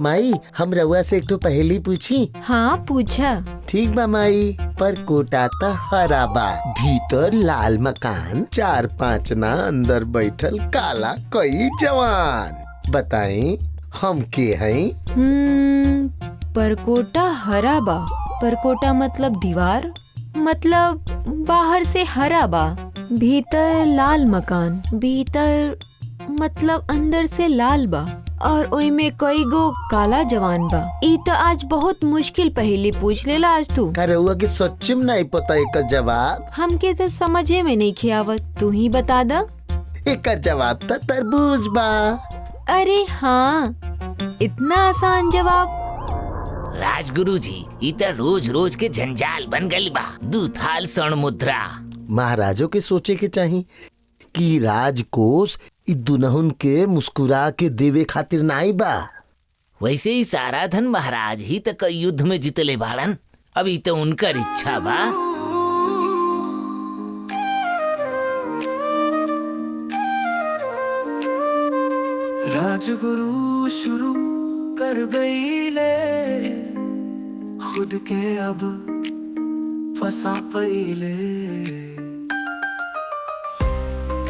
माई हम रउआ से एक तो पहेली पूछी। हाँ पूछा। ठीक बा माई, पर कोटा त हरा बा, भीतर लाल मकान, 4-5 ना अंदर बैठल काला कई जवान, बताई हम के हैं? परकोटा हरा बा, परकोटा मतलब दीवार, मतलब बाहर से हरा बा, भीतर लाल मकान, भीतर मतलब अंदर से लाल बा, और ओई में कई गो काला जवान बा। ई तो आज बहुत मुश्किल पहेली पूछ लेला आज तू। का रउआ के सच्ची में नहीं पता एक जवाब? हमके तो समझे में नहीं खियावत, तू ही बता दा। एक जवाब था तरबूज बा। अरे हाँ, इतना आसान जवाब। राजगुरु जी, ई त रोज रोज के जंजाल बन गई बा, 2 थाल स्वर्ण मुद्रा। महाराजों के सोचे के चाहिए कि राजकोष इ दुनहुन के मुस्कुरा के देवे खातिर नाई बा। वैसे ही सारा धन महाराज ही तक युद्ध में जीतले बाड़न, अभी तो उनकर इच्छा बा। राजगुरु शुरू कर गई ले, खुद के अब फंसा पईले।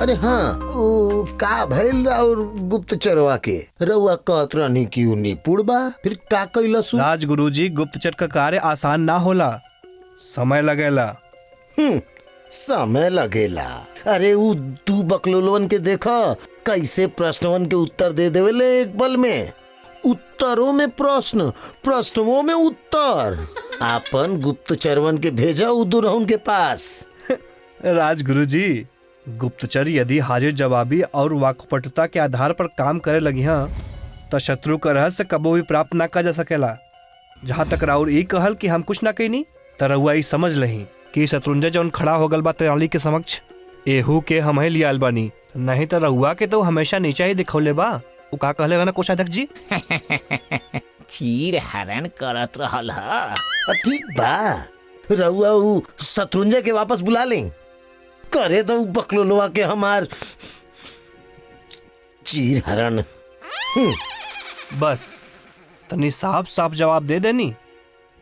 अरे हाँ, ओ का भइल और गुप्तचरवा के रउआ कहत रहनी कि उ निपुण बा, फिर का कइलसु? राजगुरु जी, गुप्तचर का कार्य आसान ना होला, समय लगेला। समय लगेला? अरे उ 2 बकलोलवन के देखा कैसे प्रश्नवन के उत्तर दे देवेले एक बल में। उत्तरों में प्रश्न, प्रश्नों में उत्तर। आपन गुप्तचरवन के भेजा उ दुनहुन के पास। राजगुरु जी, गुप्तचर यदि हाजिर जवाबी और वाकपटुता के आधार पर काम करे लगी हाँ, तो शत्रु का रहस्य कबो भी प्राप्त ना कर जा सकेला। जहाँ तक राउर ई कहल कि हम कुछ ना कईनी, तो रउआ ई समझ लही कि शत्रुंजय जौन खड़ा हो गल बा तेनाली के समक्ष, एहू के हम ही लियाल बानी, नहीं तो रउआ के तो हमेशा नीचा ही दिखौले बा। उ का कहले रहना कोषाध्यक्ष जी? चीर हरण करत रहल ह। ठीक बा, रउआ उ शत्रुंजय के वापस बुला लें, करे दो बकलोलवा के हमार चीर हरण। बस तनी साफ साफ जवाब दे देनी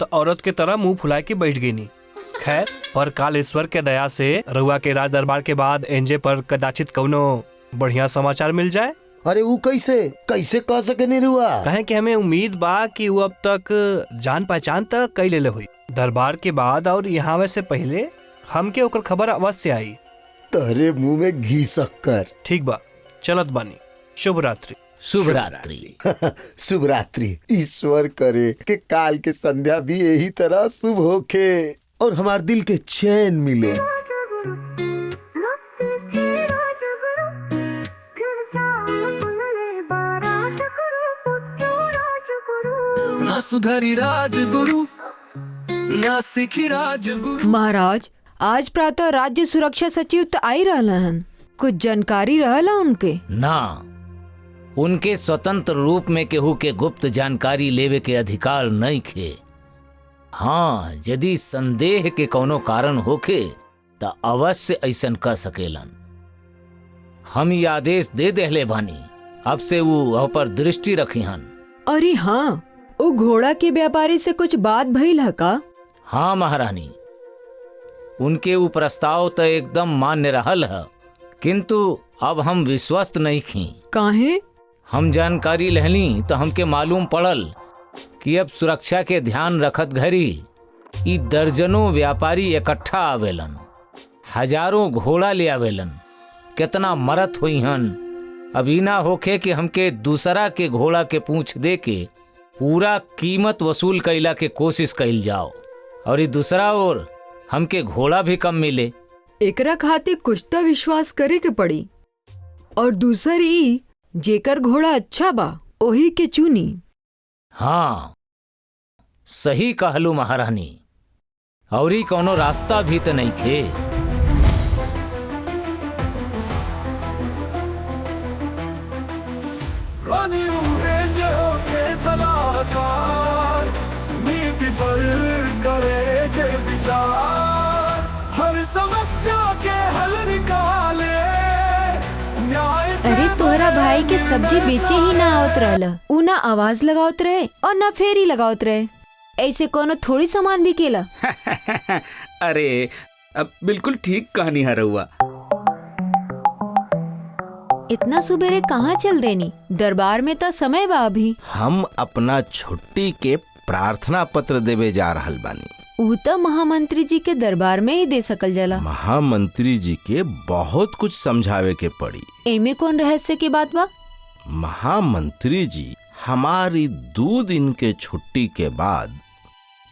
तो औरत के तरह मुंह फुला के बैठ गई नी। खैर, पर कालेश्वर के दया से रउआ के राज दरबार के बाद एनजे पर कदाचित कौनो बढ़िया समाचार मिल जाए। अरे वो कैसे कैसे कह सके नहीं रुआ? कहे कि हमें उम्मीद बा कि वो अब तक जान पहचान तक कई ले हुई दरबार के बाद, और यहाँ वैसे पहले हमके ओकर खबर अवश्य आई। तहरे मुंह में घी शक्कर। ठीक बा, चलत बानी। शुभ रात्रि। शुभ रात्रि। शुभ रात्रि। ईश्वर करे कि काल के संध्या भी यही तरह शुभ होके और हमार दिल के चैन मिले। ना सुधरी राजगुरु, ना सीखी राजगुरु। महाराज, आज प्रातः राज्य सुरक्षा सचिव तो आई रहलन, कुछ जानकारी रहला उनके? ना, उनके स्वतंत्र रूप में केहू के गुप्त जानकारी लेवे के अधिकार नहीं खे। हाँ, यदि संदेह के कोनो कारण होखे तो अवश्य ऐसन कर सकेलन। हम ये आदेश दे देहले बानी, अब से वो पर दृष्टि रखी हन। अरे हाँ, वो घोड़ा के व्यापारी से कुछ बात भइल है का? हाँ महारानी, उनके वो प्रस्ताव तो एकदम मान्य रहल है, किंतु अब हम विश्वस्त नहीं खी। काहे? हम जानकारी लहली तो हमके मालूम पड़ल कि अब सुरक्षा के ध्यान रखत घरी ई दर्जनों व्यापारी इकट्ठा आवेलन, हजारों घोड़ा ले आवेलन। कितना मरत हुई हन। अभी ना होके कि हमके दूसरा के घोड़ा के पूंछ दे के पूरा कीमत वसूल कैला के कोशिश कैल जाओ, और ये दूसरा ओर हमके घोड़ा भी कम मिले। एकरा खातिर कुछ तो विश्वास करे के पड़ी, और दूसरी जेकर घोड़ा अच्छा बा ओही के चुनी। हाँ, सही कहलू महारानी, और ही कोनो रास्ता भी तो नहीं खे। सलाहकार नीति पर करे जे विचार, हर समस्या के हल निकाले, न्याय से अरे तोहरा भाई के सब्जी बेचे ही ना आवत रहला, ऊ ना आवाज लगावत रहे और ना फेरी लगावत रहे। ऐसे कोनो थोड़ी सामान बिकेला। अरे अब बिल्कुल ठीक कहानी है रहुआ। इतना सुबेरे कहाँ चल देनी? दरबार में तो समय बा अभी। हम अपना छुट्टी के प्रार्थना पत्र देवे जा रहल बानी। ऊ तो महामंत्री जी के दरबार में ही दे सकल जाला। महामंत्री जी के बहुत कुछ समझावे के पड़ी। एमे कौन रहस्य की बात बा? महामंत्री जी हमारी 2 दिन के छुट्टी के बाद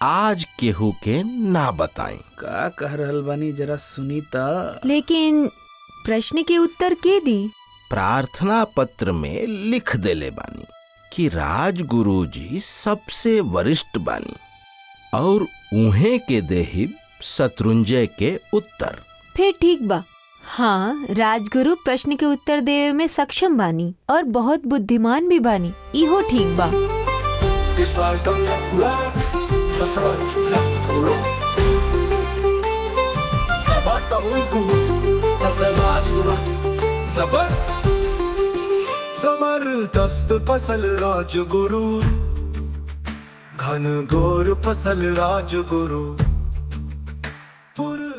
आज केहू के ना बताएं। का कह रहल बानी जरा सुनी ता। लेकिन प्रश्न के उत्तर के दी? प्रार्थना पत्र में लिख देले बानी कि राजगुरु जी सबसे वरिष्ठ बानी और उन्हें के देही शत्रुंजय के उत्तर। फिर ठीक बा। हाँ, राजगुरु प्रश्न के उत्तर देवे में सक्षम बानी और बहुत बुद्धिमान भी बानी, इहो ठीक बा। इस बार तुम left, das war left, Sabat das Sabat जबरदस्त फसल राजगुरु, घन घोर फसल राजगुरु।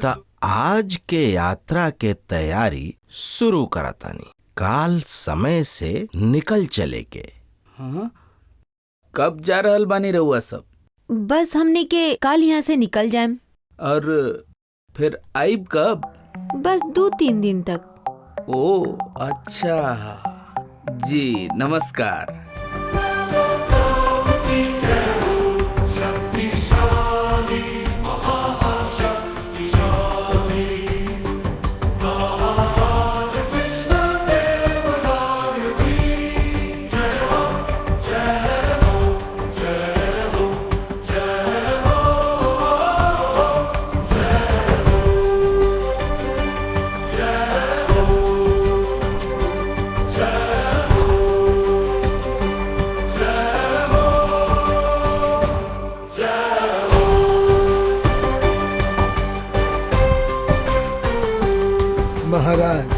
ता आज के यात्रा के तैयारी शुरू करतानी। काल समय से निकल चले के। हाँ? कब जा रहल बानी रहुआ सब? बस हमने के काल यहाँ से निकल जाएम। और फिर आइब कब? बस 2-3 दिन तक। ओ अच्छा जी, नमस्कार। महाराज,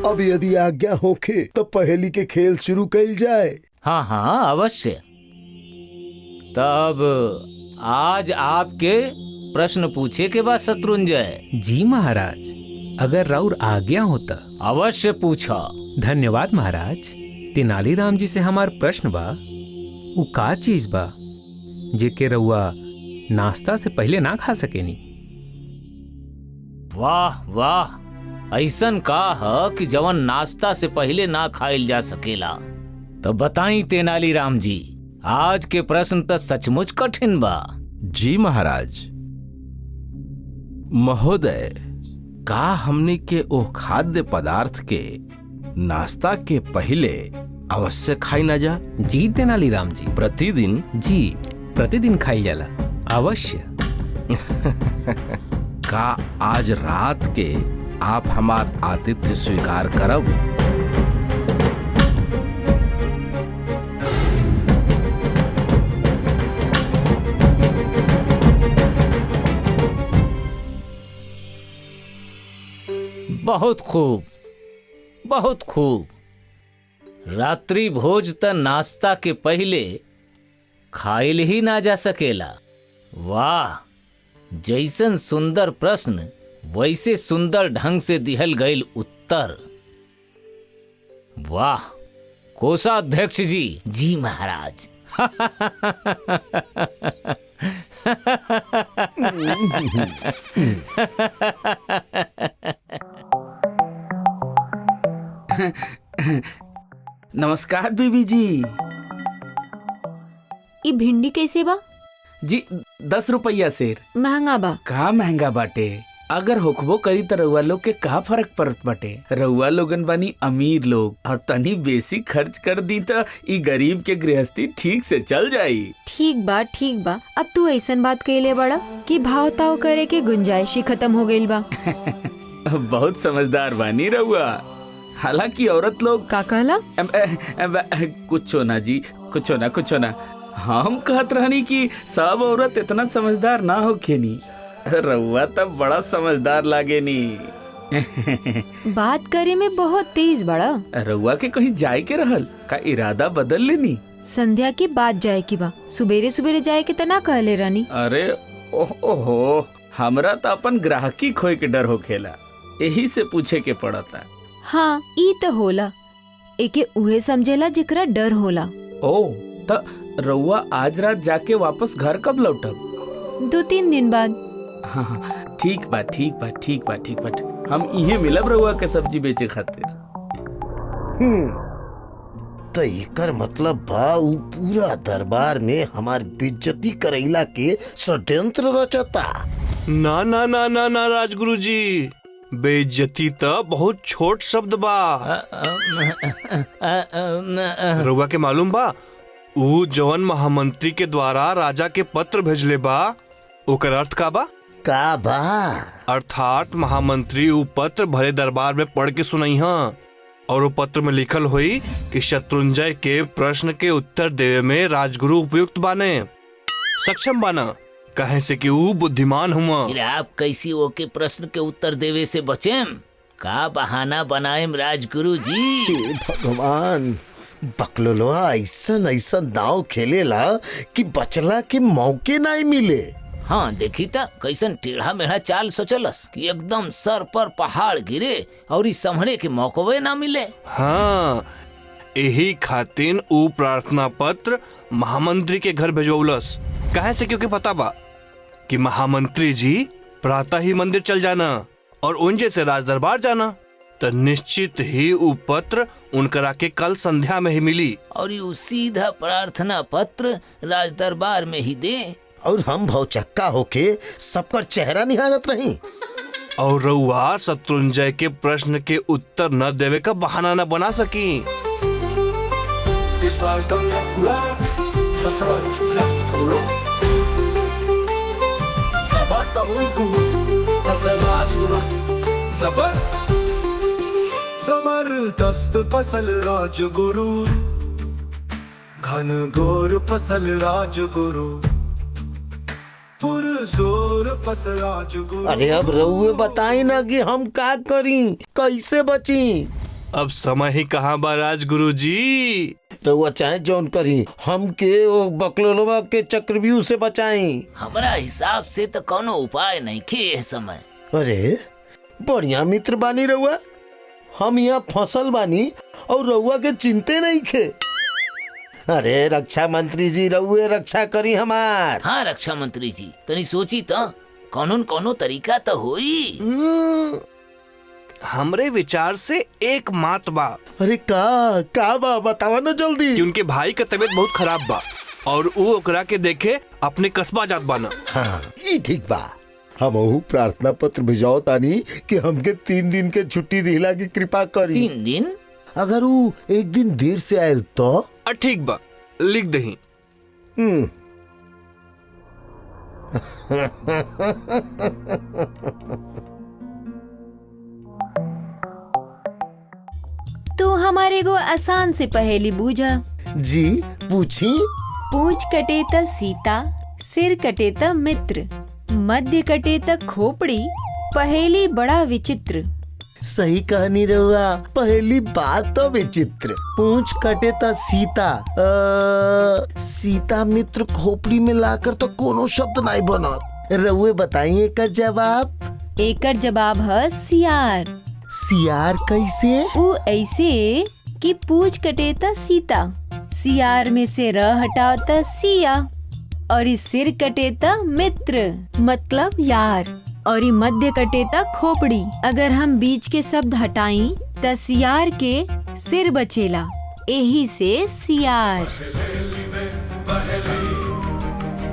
अब यदि आज्ञा होखे तो पहेली के खेल शुरू कइल जाए। हाँ हाँ अवश्य। तब आज आपके प्रश्न पूछे के बाद शत्रुंजय। जी महाराज, अगर राउर आज्ञा होता। अवश्य पूछा। धन्यवाद महाराज। तेनालीराम जी से हमार प्रश्न बा, उ का चीज बा जेके रउआ नाश्ता से पहले ना खा सकेनी? वाह वाह, ऐसन का है कि जवन नाश्ता से पहले ना खाइल जा सकेला। तो बताई तेनालीराम जी, आज के प्रश्न तो सचमुच कठिन बा। जी महाराज। महोदय, का हमनी के ओ खाद्य पदार्थ के नाश्ता के पहले अवश्य खाई ना जा? जी तेनालीराम जी, प्रतिदिन? जी प्रतिदिन खाई जाला, अवश्य। का आज रात के आप हमार आतिथ्य स्वीकार करब? बहुत खूब, बहुत खूब। रात्रि भोज त नाश्ता के पहले खाइल ही ना जा सकेला। वाह, जैसन सुंदर प्रश्न वैसे सुंदर ढंग से दिहल गईल उत्तर। वाह कोषाध्यक्ष जी। जी महाराज। नमस्कार बीबी जी। ई भिंडी कैसे बा? जी 10 रुपया शेर। महंगा बा। का महंगा बाटे? अगर होखबो करी त रउआ लोग के का फर्क पड़त बाटे? रउआ लोगन बानी अमीर लोग, और तनी बेसी खर्च कर दी त ई गरीब के गृहस्थी ठीक से चल जाई। ठीक बा, ठीक बा। अब तू ऐसन बात कइले बड़ा कि भाव ताव करे के गुंजाइश ही खत्म हो गइल बा। बहुत समझदार बानी रउआ। हालांकि औरत लोग का कहला? कुछो ना जी, कुछो ना, कुछो ना। हम कहत रहनी कि सब औरत इतना समझदार ना होखेनी। रउआ तब बड़ा समझदार लागे नी। बात करे में बहुत तेज बड़ा। रउआ के कहीं जाए के रहल का इरादा बदल लेनी? संध्या की बात जाए की बा, सुबेरे सुबेरे जाए के तना कहले रानी। अरे ओहो, हमरा तो अपन ग्राहकी खोए के डर होखेला, यही से पूछे के पड़ता। हाँ ई तो होला, एके उहे समझेला जेकरा डर होला। ओ त रउआ आज रात जाके वापस घर कब लौटब? 2-3 दिन बाद। हाँ, ठीक बा ठीक बा ठीक बा ठीक बा। हम इहे मिलब रउआ के सब्जी बेचे खातिर। तो एकर मतलब बा उ पूरा दरबार में हमार बेइज्जती करैला के षड्यंत्र रचता। ना ना ना ना ना राजगुरु जी, बेइज्जती तो बहुत छोट शब्द बा। रउआ के मालूम बा उ जवन महामंत्री के द्वारा राजा के पत्र भेजले बा, ओकर अर्थ का बा? का बा? अर्थात महामंत्री उ पत्र भरे दरबार में पढ़ के सुनाई हाँ, और वो पत्र में लिखल हुई कि शत्रुंजय के प्रश्न के उत्तर देवे में राजगुरु उपयुक्त बाने, सक्षम बाना, कहे से कि उ बुद्धिमान हुआ। फिर आप कैसी वो के प्रश्न के उत्तर देवे से बचेम? का बहाना बनाएम राजगुरु जी? हे भगवान, बकलोलवा ऐसन ऐसन दाव खेलेला कि बचला के मौके नहीं मिले। हाँ देखी था कैसन टेढ़ा मेढ़ा चाल सोचलस कि एकदम सर पर पहाड़ गिरे और इस संभले के मौकवे ना मिले। हाँ, यही खातिर उ प्रार्थना पत्र महामंत्री के घर भेजौलस, कहे से क्योंकि पता बा कि महामंत्री जी प्रातः ही मंदिर चल जाना और उनजे से राज दरबार जाना, तो निश्चित ही उ पत्र उनकरा के कल संध्या में ही मिली और यू सीधा प्रार्थना पत्र राज दरबार में ही दे और हम भौचक्का होके सबका चेहरा निहारत रही। और रउआ शत्रुंजय के प्रश्न के उत्तर न देवे का बहाना न बना सकी। This part on left black, that's right, left row. Sabat guru, that's a large guru. Sabat, जबरदस्त फसल राजगुरु, घन घोर फसल राजगुरु, पुरजोर फसल राजगुरु। अरे अब रउए बताई ना कि हम का करी, कैसे बची? अब समय ही कहाँ बा राजगुरु जी। रउआ चाहे जौन करी, हमके ओ बकलोलवा के चक्रव्यूह से बचाई। हमारा हिसाब से तो कोनो उपाय नहीं खे ये समय। अरे बढ़िया मित्र बानी रउआ, हम यहाँ फसल बानी और रउआ के चिंते नहीं खे। अरे रक्षा मंत्री जी, रउए रक्षा करी हमार। हाँ रक्षा मंत्री जी, तनी सोची तो कोनो तरीका तो होई। हमरे विचार से एक मात बा। अरे का बा बतावा ना जल्दी। कि उनके भाई का तबीयत बहुत खराब बा और वो ओकरा के देखे अपने कस्बा जात बाना। हाँ ये ठीक बा, हम प्रार्थना पत्र भिजाओ तानी कि हमके 3 दिन के छुट्टी दिला की कृपा करी। 3 दिन? अगर वो एक दिन देर से आयल तो? ठीक बा, लिख दही। तू हमारे को आसान से पहेली बूझा। जी पूछी। पूंछ कटे त सीता, सिर कटे त मित्र, मध्य कटे त खोपड़ी, पहेली बड़ा विचित्र। सही कहानी रहुआ, पहली बात तो विचित्र। पूंछ कटे त सीता, सीता मित्र खोपड़ी में लाकर तो कोनो शब्द नहीं बनत। रहुए बताइए का जवाब। एकर जवाब है सियार। सियार कैसे? वो ऐसे कि पूंछ कटे त सीता, सियार में से र हटाओ त सिया, और इस सिर कटे त मित्र मतलब यार, और मध्य कटे त खोपड़ी। अगर हम बीच के शब्द हटाई त सियार के सिर बचेला, यही से सियार।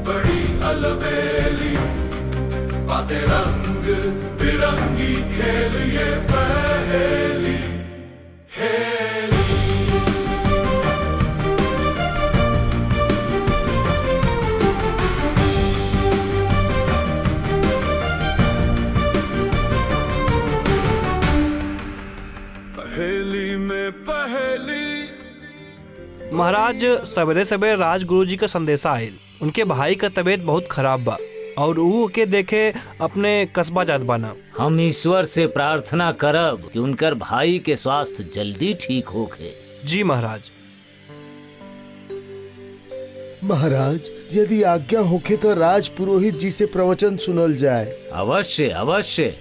बड़ी अलबेली, बातें रंग बिरंगी, खेल ये पहेली। पहेली में पहेली। महाराज सवेरे सवेरे राजगुरु जी का संदेशा आयल, उनके भाई का तबीयत बहुत खराब बा और ऊ के देखे अपने कस्बा जात बाना। हम ईश्वर से प्रार्थना करब कि उनकर भाई के स्वास्थ्य जल्दी ठीक होके। जी महाराज। महाराज यदि आज्ञा होखे तो राज पुरोहित जी से प्रवचन सुनल जाए। अवश्य अवश्य,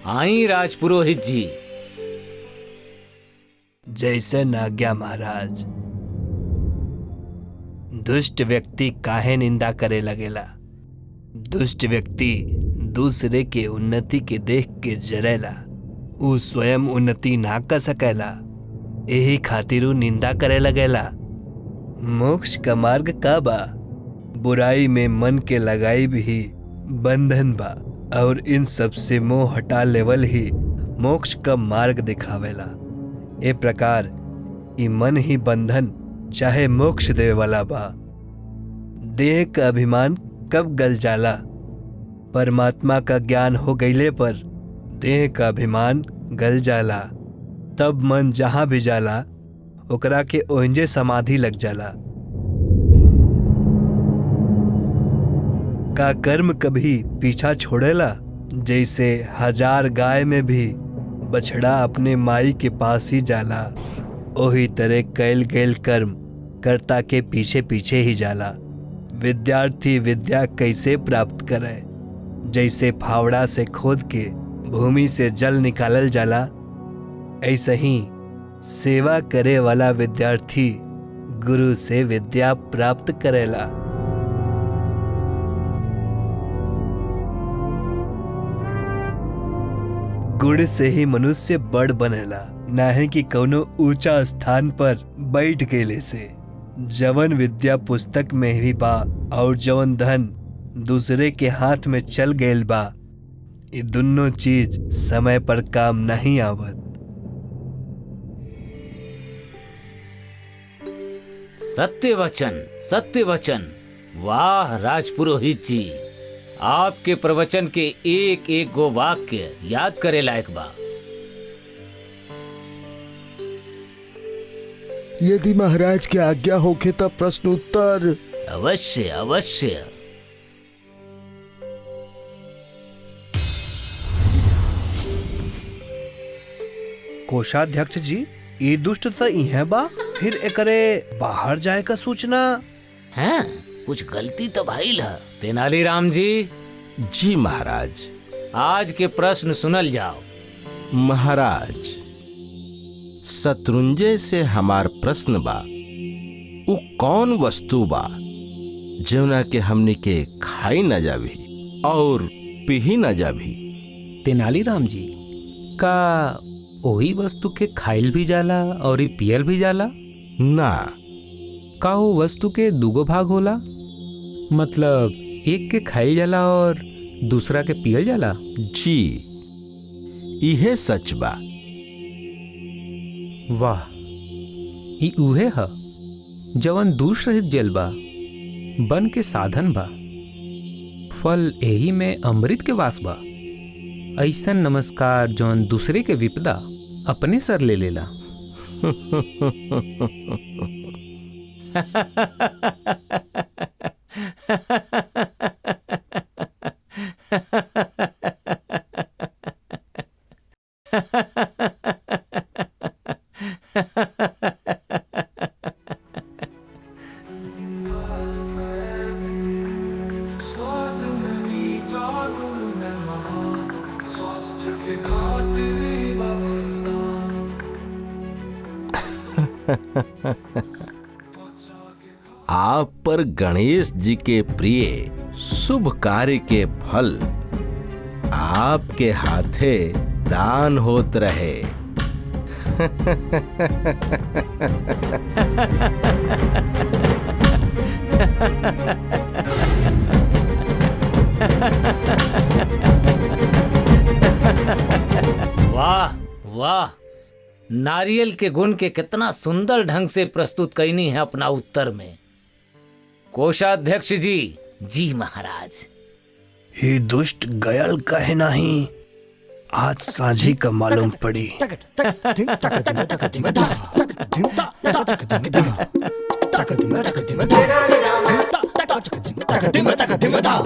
आई राज पुरोहित जी। जैसे आज्ञा महाराज। दुष्ट व्यक्ति काहे निंदा करे लगेला? दुष्ट व्यक्ति दूसरे के उन्नति के देख के जरेला, ऊ स्वयं उन्नति ना कर सकेला, यही खातिर ऊ निंदा करे लगेला। मोक्ष का मार्ग का बा? बुराई में मन के लगाई भी बंधन बा, और इन सब से मोह हटा लेवल ही मोक्ष का मार्ग दिखावेला। ए प्रकार ई मन ही बंधन चाहे मोक्ष दे वाला बा। देह का अभिमान कब गल जाला? परमात्मा का ज्ञान हो गईले पर देह का अभिमान गल जाला। तब मन जहां भी जाला ओकरा के ओंजे समाधि लग जाला। का कर्म कभी पीछा छोड़ेला? जैसे हजार गाय में भी बछड़ा अपने माई के पास ही जाला, ओही तरह कैल गैल कर्म कर्ता के पीछे पीछे ही जाला। विद्यार्थी विद्या कैसे प्राप्त करे? जैसे फावड़ा से खोद के भूमि से जल निकालल जाला, ऐसे ही सेवा करे वाला विद्यार्थी गुरु से विद्या प्राप्त करेला। गुण से ही मनुष्य बड़ बनेला, ना है कि कौनो ऊंचा स्थान पर बैठ गेले से। जवन विद्या पुस्तक में भी बा और जवन धन दूसरे के हाथ में चल गईल बा, ये दोनों चीज समय पर काम नहीं आवत। सत्य वचन, सत्य वचन। वाह राजपुरोहित जी, आपके प्रवचन के एक एक गो वाक्य याद करे लायक बा। यदि महाराज की आज्ञा होखे तो प्रश्न उत्तर। अवश्य अवश्य। कोषाध्यक्ष जी, ये दुष्ट तो इहे बा, फिर एकरे बाहर जाए का सूचना? हैं? कुछ गलती तो भइल है। तेनालीराम जी। जी महाराज। आज के प्रश्न सुनल जाओ। महाराज, शत्रुंजय से हमार प्रश्न बा, उ कौन वस्तु बा जौना के हमनी के खाई न जाभी और पी न जाभी? तेनालीराम जी, का वही वस्तु के खाइल भी जाला और पियल भी जाला? ना। का वो वस्तु के दूगो भाग होला? मतलब एक के खाइल जाला और दूसरा के पियल जाला? जी, इहे सच बा। वाह, ई उहे ह जवन दूष रहित जल बा, बन के साधन बा, फल एही में अमृत के वास बा। ऐसन नमस्कार जौन दूसरे के विपदा अपने सर ले लेला। आप पर गणेश जी के प्रिय शुभ कार्य के फल आपके हाथे दान होत रहे। वाह वाह, नारियल के गुण के कितना सुंदर ढंग से प्रस्तुत करनी है अपना उत्तर में। कोषाध्यक्ष जी। जी महाराज। ये दुष्ट गयल कहे नहीं, आज साझी का मालूम पड़ी। तक दिम ता तक दिम ता